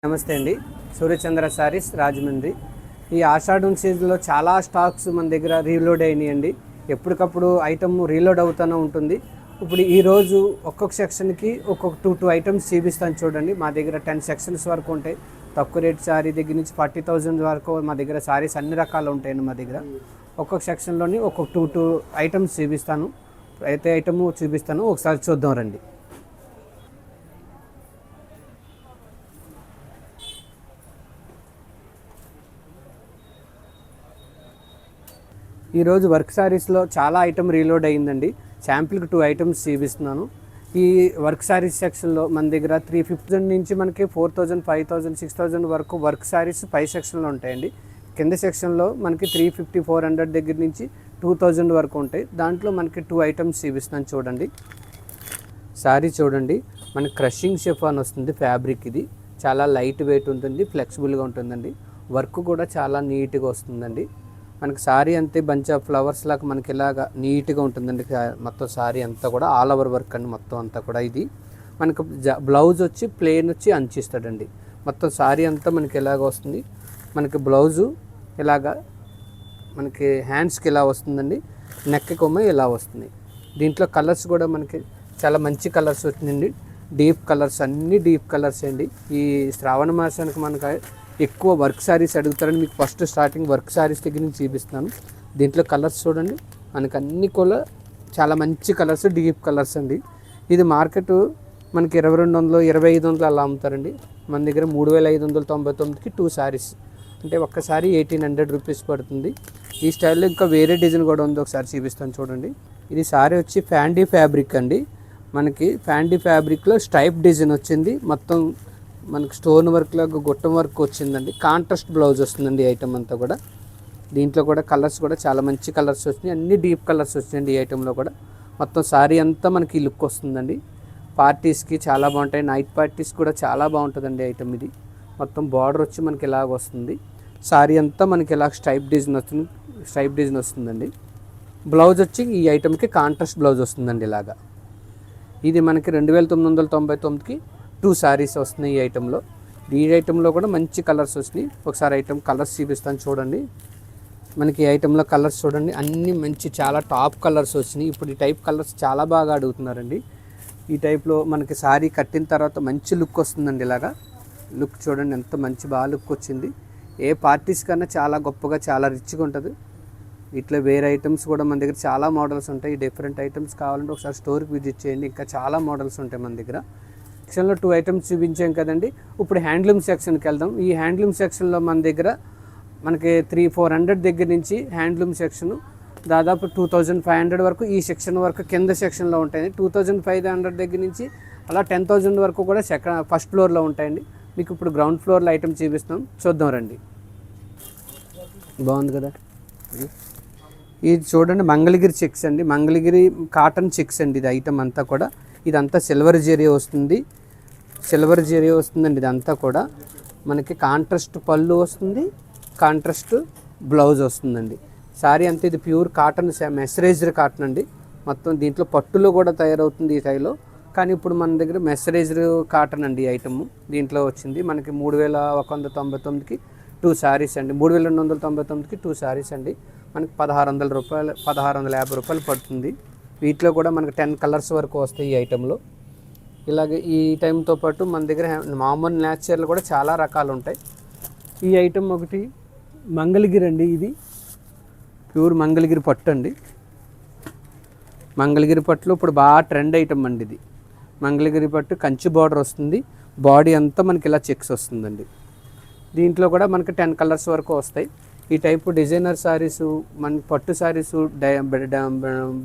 నమస్తే అండి. సూర్యచంద్ర సారీస్ రాజమండ్రి. ఈ ఆషాఢం సీజన్లో చాలా స్టాక్స్ మన దగ్గర రీలోడ్ అయినాయండి. ఎప్పటికప్పుడు ఐటమ్ రీలోడ్ అవుతూనే ఉంటుంది. ఇప్పుడు ఈరోజు ఒక్కొక్క సెక్షన్కి ఒక్కొక్క టూ ఐటమ్స్ చూపిస్తాను చూడండి. మా దగ్గర 10 సెక్షన్స్ వరకు ఉంటాయి. తక్కువ రేట్ శారీ దగ్గర నుంచి 40,000 వరకు మా దగ్గర శారీస్ అన్ని రకాలు ఉంటాయండి. మా దగ్గర ఒక్కొక్క సెక్షన్లోని ఒక్కొక్క టూ ఐటమ్స్ చూపిస్తాను. అయితే ఐటమ్ చూపిస్తాను, ఒకసారి చూద్దాం రండి. ఈరోజు వర్క్ శారీస్లో చాలా ఐటమ్ రీలోడ్ అయ్యిందండి. శాంపిల్కి 2 ఐటమ్స్ చూపిస్తున్నాను. ఈ వర్క్ శారీస్ సెక్షన్లో మన దగ్గర 350 నుంచి మనకి 4,000, 5,000, 6,000 వరకు వర్క్ శారీస్ పై సెక్షన్లో ఉంటాయండి. కింద సెక్షన్లో మనకి 350, 400 దగ్గర నుంచి 2,000 వరకు ఉంటాయి. దాంట్లో మనకి 2 ఐటమ్స్ చూపిస్తున్నాను చూడండి. శారీ చూడండి, మనకి క్రషింగ్ షిఫాన్ వస్తుంది. ఫ్యాబ్రిక్ ఇది చాలా లైట్ వెయిట్ ఉంటుంది, ఫ్లెక్సిబుల్గా ఉంటుందండి. వర్క్ కూడా చాలా నీట్గా వస్తుందండి. మనకి శారీ అంతే బంచ్ ఆఫ్ ఫ్లవర్స్ లాగా మనకి ఇలాగా నీట్గా ఉంటుందండి. మొత్తం శారీ అంతా కూడా ఆల్ ఓవర్ వర్క్ అండి. మొత్తం అంతా కూడా ఇది మనకు బ్లౌజ్ వచ్చి ప్లెయిన్ వచ్చి అంచిస్తాడండి. మొత్తం శారీ అంతా మనకి ఇలాగ వస్తుంది. మనకి బ్లౌజు ఇలాగా మనకి హ్యాండ్స్కి ఇలా వస్తుందండి. నెక్ కొమ్మ ఇలా వస్తుంది. దీంట్లో కలర్స్ కూడా మనకి చాలా మంచి కలర్స్ వచ్చిందండి. డీప్ కలర్స్, అన్నీ డీప్ కలర్స్ అండి. ఈ శ్రావణ మాసానికి మనకు ఎక్కువ వర్క్ శారీస్ అడుగుతారని మీకు ఫస్ట్ స్టార్టింగ్ వర్క్ శారీస్ దగ్గర నుంచి చూపిస్తున్నాను. దీంట్లో కలర్స్ చూడండి, మనకు అన్ని కూడా చాలా మంచి కలర్స్, డీప్ కలర్స్ అండి. ఇది మార్కెట్ మనకి 2200, 2500 అలా అమ్ముతారండి. మన దగ్గర 3,599కి 2 శారీస్, అంటే ఒక్కసారి 1,800 రూపీస్ పడుతుంది. ఈ స్టైల్లో ఇంకా వేరే డిజైన్ కూడా ఉంది, ఒకసారి చూపిస్తాను చూడండి. ఇది శారీ వచ్చి ఫ్యాండీ ఫ్యాబ్రిక్ అండి. మనకి ఫ్యాండీ ఫ్యాబ్రిక్లో స్ట్రైప్ డిజైన్ వచ్చింది. మొత్తం మనకి స్టోన్ వర్క్ లాగా గొట్టం వర్క్ వచ్చిందండి. కాంట్రాస్ట్ బ్లౌజ్ వస్తుందండి ఈ ఐటమ్ అంతా కూడా. దీంట్లో కూడా కలర్స్ కూడా చాలా మంచి కలర్స్ వచ్చినాయి, అన్ని డీప్ కలర్స్ వచ్చినాయండి ఈ ఐటెంలో కూడా. మొత్తం శారీ అంతా మనకి లుక్ వస్తుందండి. పార్టీస్కి చాలా బాగుంటాయి, నైట్ పార్టీస్ కూడా చాలా బాగుంటుందండి ఐటమ్ ఇది. మొత్తం బార్డర్ వచ్చి మనకి ఇలాగ వస్తుంది. శారీ అంతా మనకి ఇలా స్ట్రైప్ డిజైన్ వస్తుందండి. బ్లౌజ్ వచ్చి ఈ ఐటమ్కి కాంట్రాస్ట్ బ్లౌజ్ వస్తుందండి ఇలాగా. ఇది మనకి 2,999కి 2 శారీస్ వస్తున్నాయి ఈ ఐటెంలో. ఈ ఐటెంలో కూడా మంచి కలర్స్ వచ్చినాయి. ఒకసారి ఐటెం కలర్స్ చూపిస్తాను చూడండి. మనకి ఈ ఐటెంలో కలర్స్ చూడండి, అన్నీ మంచి చాలా టాప్ కలర్స్ వచ్చినాయి. ఇప్పుడు ఈ టైప్ కలర్స్ చాలా బాగా అడుగుతున్నారండి. ఈ టైప్లో మనకి శారీ కట్టిన తర్వాత మంచి లుక్ వస్తుందండి. ఇలాగా లుక్ చూడండి, ఎంత మంచి బాగా లుక్ వచ్చింది. ఏ పార్టీస్ కన్నా చాలా గొప్పగా, చాలా రిచ్గా ఉంటుంది. ఇట్లా వేరే ఐటమ్స్ కూడా మన దగ్గర చాలా మోడల్స్ ఉంటాయి. డిఫరెంట్ ఐటమ్స్ కావాలంటే ఒకసారి స్టోర్కి విజిట్ చేయండి. ఇంకా చాలా మోడల్స్ ఉంటాయి మన దగ్గర. సెక్షన్లో 2 ఐటమ్స్ చూపించాం కదండి. ఇప్పుడు హ్యాండ్లూమ్ సెక్షన్కి వెళ్దాం. ఈ హ్యాండ్లూమ్ సెక్షన్లో మన దగ్గర మనకి 300-400 దగ్గర నుంచి హ్యాండ్లూమ్ సెక్షన్ దాదాపు 2,500 వరకు ఈ సెక్షన్ వరకు కింద సెక్షన్లో ఉంటాయండి. 2,500 దగ్గర నుంచి అలా 10,000 వరకు కూడా ఫస్ట్ ఫ్లోర్లో ఉంటాయండి. మీకు ఇప్పుడు గ్రౌండ్ ఫ్లోర్లో ఐటమ్ చూపిస్తాం, చూద్దాం రండి. బాగుంది కదా ఇది చూడండి. మంగళగిరి చెక్స్ అండి, మంగళగిరి కాటన్ చెక్స్ అండి. ఇది ఐటమ్ అంతా కూడా ఇదంతా సిల్వర్ జరీ వస్తుందండి. ఇదంతా కూడా మనకి కాంట్రాస్ట్ పళ్ళు వస్తుంది, కాంట్రాస్ట్ బ్లౌజ్ వస్తుందండి. శారీ అంతా ఇది ప్యూర్ కాటన్, మెసరైజ్డ్ కాటన్ అండి. మొత్తం దీంట్లో పట్టులో కూడా తయారవుతుంది ఈ టైలో, కానీ ఇప్పుడు మన దగ్గర మెసరైజ్డ్ కాటన్ అండి ఐటమ్ దీంట్లో వచ్చింది. మనకి 3,199కి 2 శారీస్ అండి. 3,299కి 2 శారీస్ అండి. మనకి 1,600 రూపాయలు, 1,650 రూపాయలు పడుతుంది. వీటిలో కూడా మనకి 10 కలర్స్ వరకు వస్తాయి ఈ ఐటెంలో. ఇలాగే ఈ టైంతో పాటు మన దగ్గర మామూలు న్యాచురల్ కూడా చాలా రకాలు ఉంటాయి. ఈ ఐటెం ఒకటి మంగళగిరి అండి. ఇది ప్యూర్ మంగళగిరి పట్టు అండి. మంగళగిరి పట్టులో ఇప్పుడు బాగా ట్రెండ్ ఐటమ్ అండి ఇది. మంగళగిరి పట్టు కంచి బార్డర్ వస్తుంది. బాడీ అంతా మనకి ఇలా చెక్స్ వస్తుందండి. దీంట్లో కూడా మనకి 10 కలర్స్ వరకు వస్తాయి. ఈ టైపు డిజైనర్ శారీస్, మన పట్టు శారీస్,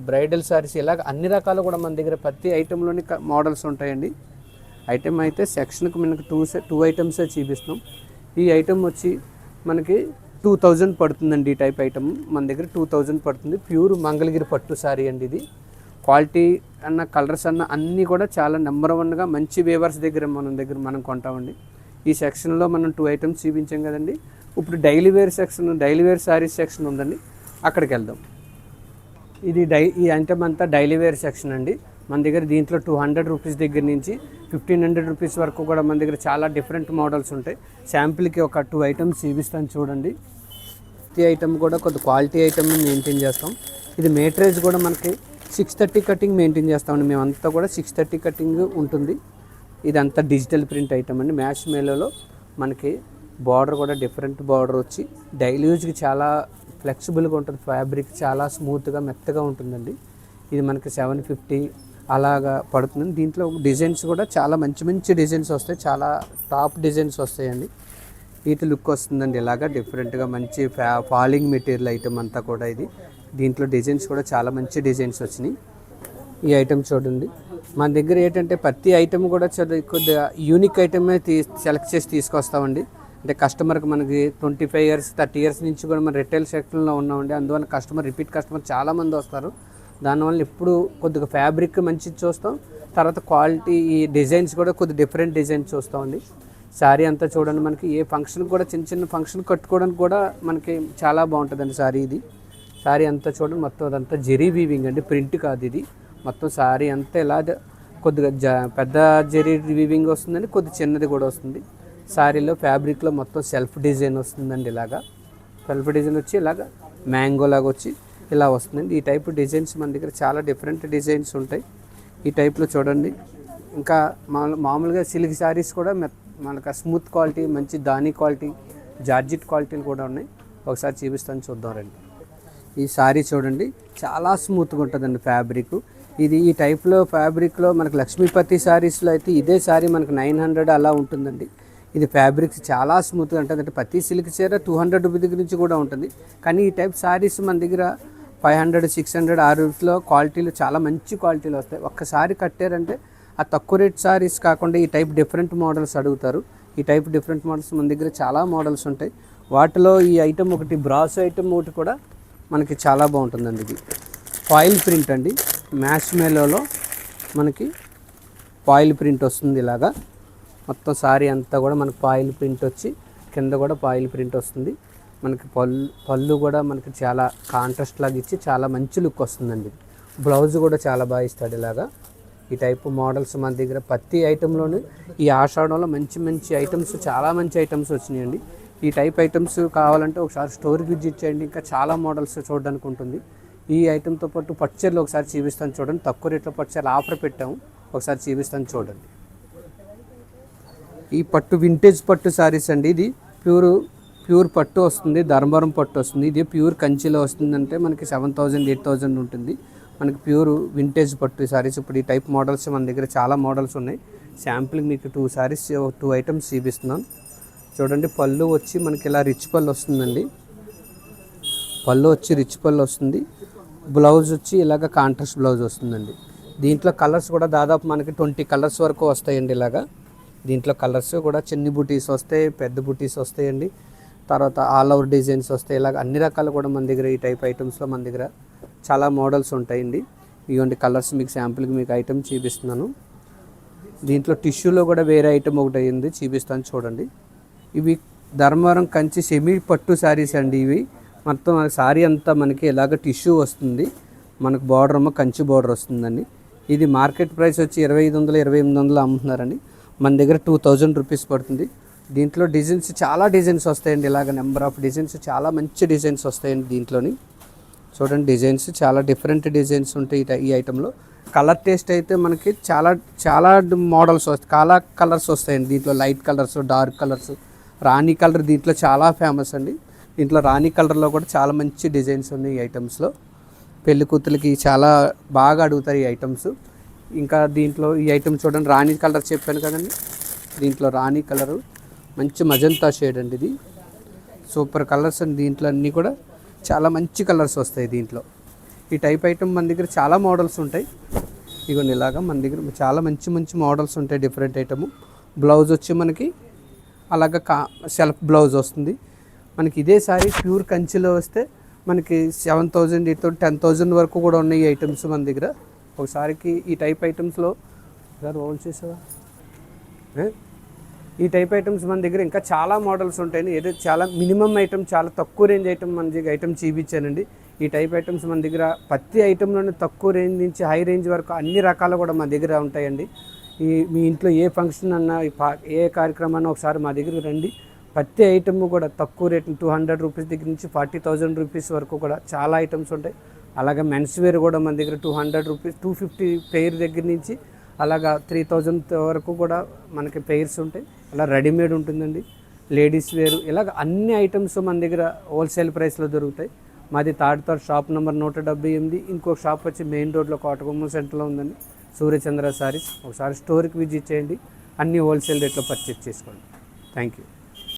బ్రైడల్ శారీస్, ఇలాగ అన్ని రకాలు కూడా మన దగ్గర ప్రతి ఐటెంలోని మోడల్స్ ఉంటాయండి. ఐటెం అయితే సెక్షన్కి మనకి 2 ఐటమ్సే చూపిస్తాం. ఈ ఐటెం వచ్చి మనకి 2,000 పడుతుందండి. ఈ టైప్ ఐటమ్ మన దగ్గర 2,000 పడుతుంది. ప్యూర్ మంగళగిరి పట్టు శారీ అండి ఇది. క్వాలిటీ అన్న, కలర్స్ అన్న అన్నీ కూడా చాలా నెంబర్ 1గా మంచి వేవర్స్ దగ్గర మనం కొంటామండి. ఈ సెక్షన్లో మనం 2 ఐటమ్స్ చూపించాం కదండి. ఇప్పుడు డైలీ వేర్ శారీస్ సెక్షన్ ఉందండి, అక్కడికి వెళ్దాం. ఈ ఐటమ్ అంతా డైలీ వేర్ సెక్షన్ అండి. మన దగ్గర దీంట్లో 200 రూపీస్ దగ్గర నుంచి 1500 రూపీస్ వరకు కూడా మన దగ్గర చాలా డిఫరెంట్ మోడల్స్ ఉంటాయి. శాంపిల్కి ఒక 2 ఐటమ్స్ చూపిస్తాను చూడండి. ప్రతి ఐటమ్ కూడా కొద్ది క్వాలిటీ ఐటమ్ మెయింటైన్ చేస్తాం. ఇది మేట్రేజ్ కూడా మనకి 630 కటింగ్ మెయింటైన్ చేస్తామండి. మేమంతా కూడా 630 కటింగ్ ఉంటుంది. ఇదంతా డిజిటల్ ప్రింట్ ఐటమ్ అండి. మ్యాష్ మేలోలో మనకి బార్డర్ కూడా డిఫరెంట్ బార్డర్ వచ్చి డైలీ యూజ్కి చాలా ఫ్లెక్సిబుల్గా ఉంటుంది. ఫ్యాబ్రిక్ చాలా స్మూత్గా మెత్తగా ఉంటుందండి. ఇది మనకి 750 అలాగా పడుతుంది. దీంట్లో డిజైన్స్ కూడా చాలా మంచి మంచి డిజైన్స్ వస్తాయి. చాలా టాప్ డిజైన్స్ వస్తాయండి. వీటి లుక్ వస్తుందండి ఇలాగా డిఫరెంట్గా మంచి ఫాలింగ్ మెటీరియల్ ఐటమ్ అంతా కూడా ఇది. దీంట్లో డిజైన్స్ కూడా చాలా మంచి డిజైన్స్ వచ్చినాయి. ఈ ఐటమ్ చూడండి. మన దగ్గర ఏంటంటే ప్రతి ఐటమ్ కూడా కొద్దిగా యూనిక్ ఐటమే సెలెక్ట్ చేసి తీసుకొస్తామండి. అంటే కస్టమర్కి మనకి 25 ఇయర్స్ 30 ఇయర్స్ నుంచి కూడా మన రిటైల్ సెక్టర్లో ఉన్నామండి. అందువల్ల రిపీట్ కస్టమర్ చాలామంది వస్తారు. దానివల్ల ఎప్పుడు కొద్దిగా ఫ్యాబ్రిక్ మంచిది చూస్తాం. తర్వాత క్వాలిటీ ఈ డిజైన్స్ కూడా కొద్ది డిఫరెంట్ డిజైన్స్ చూస్తామండి. శారీ అంతా చూడండి. మనకి ఏ ఫంక్షన్ కూడా చిన్న చిన్న ఫంక్షన్ కట్టుకోవడానికి కూడా మనకి చాలా బాగుంటుందండి శారీ. ఇది శారీ అంతా చూడండి. మొత్తం అదంతా జెరీ వీవింగ్ అండి, ప్రింట్ కాదు ఇది. మొత్తం శారీ అంతా ఇలా కొద్దిగా పెద్ద జెరీ వీవింగ్ వస్తుందండి, కొద్ది చిన్నది కూడా వస్తుంది. శారీలో ఫ్యాబ్రిక్లో మొత్తం సెల్ఫ్ డిజైన్ వస్తుందండి. ఇలాగా సెల్ఫ్ డిజైన్ వచ్చి ఇలాగా మ్యాంగో లాగా వచ్చి ఇలా వస్తుందండి. ఈ టైప్ డిజైన్స్ మన దగ్గర చాలా డిఫరెంట్ డిజైన్స్ ఉంటాయి. ఈ టైప్లో చూడండి. ఇంకా మామూలుగా సిల్క్ శారీస్ కూడా మనకు స్మూత్ క్వాలిటీ, మంచి దాని క్వాలిటీ, జార్జిట్ క్వాలిటీలు కూడా ఉన్నాయి. ఒకసారి చూపిస్తాను చూద్దాం రండి. ఈ శారీ చూడండి, చాలా స్మూత్గా ఉంటుందండి ఫ్యాబ్రిక్. ఇది ఈ టైప్లో ఫ్యాబ్రిక్లో మనకు లక్ష్మీపతి శారీస్లో అయితే ఇదే శారీ మనకు 900 అలా ఉంటుందండి. ఇది ఫ్యాబ్రిక్స్ చాలా స్మూత్గా ఉంటుంది. అంటే ప్రతి సిల్క్ చీర 200 రూపీస్ దగ్గర నుంచి కూడా ఉంటుంది. కానీ ఈ టైప్ శారీస్ మన దగ్గర 500, 600 ఆ రూపీస్లో క్వాలిటీలు చాలా మంచి క్వాలిటీలు వస్తాయి. ఒక్కసారి కట్టారంటే ఆ తక్కువ రేట్ శారీస్ కాకుండా ఈ టైప్ డిఫరెంట్ మోడల్స్ అడుగుతారు. ఈ టైప్ డిఫరెంట్ మోడల్స్ మన దగ్గర చాలా మోడల్స్ ఉంటాయి. వాటిలో ఈ ఐటమ్ ఒకటి బ్రాస్ ఐటమ్ ఒకటి కూడా మనకి చాలా బాగుంటుందండి. ఇది ఫాయిల్ ప్రింట్ అండి. మ్యాష్ మేలోలో మనకి ఫాయిల్ ప్రింట్ వస్తుంది. ఇలాగా మొత్తం శారీ అంతా కూడా మనకి ఫాయిల్ ప్రింట్ వచ్చి కింద కూడా ఫాయిల్ ప్రింట్ వస్తుంది. మనకి పళ్ళు కూడా మనకి చాలా కాంట్రాస్ట్ లాగా ఇచ్చి చాలా మంచి లుక్ వస్తుందండి. బ్లౌజ్ కూడా చాలా బాగా ఇస్తాడు. ఇలాగా ఈ టైప్ మోడల్స్ మన దగ్గర ప్రతి ఐటెంలోనే ఈ ఆషాఢంలో మంచి మంచి ఐటమ్స్, చాలా మంచి ఐటమ్స్ వచ్చినాయండి. ఈ టైప్ ఐటమ్స్ కావాలంటే ఒకసారి స్టోర్కి విజిట్ చేయండి. ఇంకా చాలా మోడల్స్ చూడడానికి ఉంటుంది. ఈ ఐటెంతో పాటు పట్టుచీరలు ఒకసారి చూపిస్తాను చూడండి. తక్కువ రేట్లో పట్టుచీరలు ఆఫర్ పెట్టాము, ఒకసారి చూపిస్తాను చూడండి. ఈ పట్టు వింటేజ్ పట్టు శారీస్ అండి. ఇది ప్యూర్ పట్టు వస్తుంది, ధర్మవరం పట్టు వస్తుంది. ఇది ప్యూర్ కంచిలో వస్తుందంటే మనకి 7000, 8000 ఉంటుంది. మనకి ప్యూర్ వింటేజ్ పట్టు శారీస్. ఇప్పుడు ఈ టైప్ మోడల్స్ మన దగ్గర చాలా మోడల్స్ ఉన్నాయి. శాంపుల్కి మీకు 2 ఐటమ్స్ చూపిస్తున్నాను చూడండి. పళ్ళు వచ్చి మనకి ఇలా రిచ్ పళ్ళు వస్తుందండి. పళ్ళు వచ్చి రిచ్ పళ్ళు వస్తుంది. బ్లౌజ్ వచ్చి ఇలాగ కాంట్రాస్ట్ బ్లౌజ్ వస్తుందండి. దీంట్లో కలర్స్ కూడా దాదాపు మనకి 20 కలర్స్ వరకు వస్తాయండి. ఇలాగా దీంట్లో కలర్స్ కూడా చిన్ని బుటీస్ వస్తాయి, పెద్ద బుటీస్ వస్తాయండి. తర్వాత ఆల్ ఓవర్ డిజైన్స్ వస్తాయి. ఇలాగ అన్ని రకాలు కూడా మన దగ్గర ఈ టైప్ ఐటమ్స్లో మన దగ్గర చాలా మోడల్స్ ఉంటాయండి. ఇటువంటి కలర్స్ మీకు శాంపుల్కి మీకు ఐటమ్ చూపిస్తున్నాను. దీంట్లో టిష్యూలో కూడా వేరే ఐటమ్ ఒకటి అయ్యింది, చూపిస్తాను చూడండి. ఇవి ధర్మవరం కంచి సెమీ పట్టు శారీస్ అండి. ఇవి మొత్తం శారీ అంతా మనకి ఇలాగ టిష్యూ వస్తుంది. మనకు బార్డర్ ఏమో కంచి బార్డర్ వస్తుందండి. ఇది మార్కెట్ ప్రైస్ వచ్చి 2500, 2800 అమ్ముతున్నారండి. మన దగ్గర 2000 రూపీస్ పడుతుంది. దీంట్లో డిజైన్స్ చాలా డిజైన్స్ వస్తాయండి. ఇలాగ నెంబర్ ఆఫ్ డిజైన్స్, చాలా మంచి డిజైన్స్ వస్తాయండి. దీంట్లోని చూడండి డిజైన్స్ చాలా డిఫరెంట్ డిజైన్స్ ఉంటాయి ఈ ఐటెంలో. కలర్ టేస్ట్ అయితే మనకి చాలా మోడల్స్ వస్తాయి, చాలా కలర్స్ వస్తాయండి. దీంట్లో లైట్ కలర్స్, డార్క్ కలర్స్, రాణి కలర్ దీంట్లో చాలా ఫేమస్ అండి. దీంట్లో రాణి కలర్లో కూడా చాలా మంచి డిజైన్స్ ఉన్నాయి ఈ ఐటమ్స్లో. పెళ్లి కూతురికి చాలా బాగా అడుగుతారు ఈ ఐటమ్స్. ఇంకా దీంట్లో ఈ ఐటమ్ చూడండి, రాణి కలర్ చెప్పాను కదండి. దీంట్లో రాణి కలరు మంచి మజంతా షేడ్ అండి. ఇది సూపర్ కలర్స్ అండి. దీంట్లో అన్నీ కూడా చాలా మంచి కలర్స్ వస్తాయి దీంట్లో. ఈ టైప్ ఐటమ్ మన దగ్గర చాలా మోడల్స్ ఉంటాయి. ఇగోండి ఇలాగా మన దగ్గర చాలా మంచి మంచి మోడల్స్ ఉంటాయి. Different item. బ్లౌజ్ వచ్చి మనకి అలాగ సెల్ఫ్ బ్లౌజ్ వస్తుంది. మనకి ఇదే సారీ ప్యూర్ కంచిలో వస్తే మనకి 7000, 8000, 10,000 వరకు కూడా ఉన్నాయి ఈ ఐటమ్స్ మన దగ్గర. ఒకసారికి ఈ టైప్ ఐటమ్స్లో రోల్ చేసావా, ఈ టైప్ ఐటమ్స్ మన దగ్గర ఇంకా చాలా మోడల్స్ ఉంటాయి. ఏదో చాలా మినిమం ఐటమ్, చాలా తక్కువ రేంజ్ ఐటమ్ మన దగ్గర ఐటమ్ చూపించానండి. ఈ టైప్ ఐటమ్స్ మన దగ్గర ప్రతి ఐటెంలోనే తక్కువ రేంజ్ నుంచి హై రేంజ్ వరకు అన్ని రకాలు కూడా మా దగ్గర ఉంటాయండి. మీ ఇంట్లో ఏ ఫంక్షన్ అన్నా ఏ కార్యక్రమం అన్నా ఒకసారి మా దగ్గరికి రండి. ప్రతి ఐటమ్ కూడా తక్కువ రేట్ 200 రూపీస్ దగ్గర నుంచి 40,000 రూపీస్ వరకు కూడా చాలా ఐటమ్స్ ఉంటాయి. అలాగే మెన్స్ వేర్ కూడా మన దగ్గర 200 రూపీస్ 250 పెయిర్ దగ్గర నుంచి అలాగా 3000 వరకు కూడా మనకి పెయిర్స్ ఉంటాయి. అలా రెడీమేడ్ ఉంటుందండి, లేడీస్ వేరు, ఇలాగ అన్ని ఐటమ్స్ మన దగ్గర హోల్సేల్ ప్రైస్లో దొరుకుతాయి. మాది తాడితోట షాప్ నెంబర్ 178. ఇంకో షాప్ వచ్చి మెయిన్ రోడ్లో కోటగుమ్మం సెంటర్లో ఉందండి, సూర్యచంద్ర సారీస్. ఒకసారి స్టోర్కి విజిట్ చేయండి, అన్ని హోల్సేల్ రేట్లో పర్చేస్ చేసుకోండి. Thank you.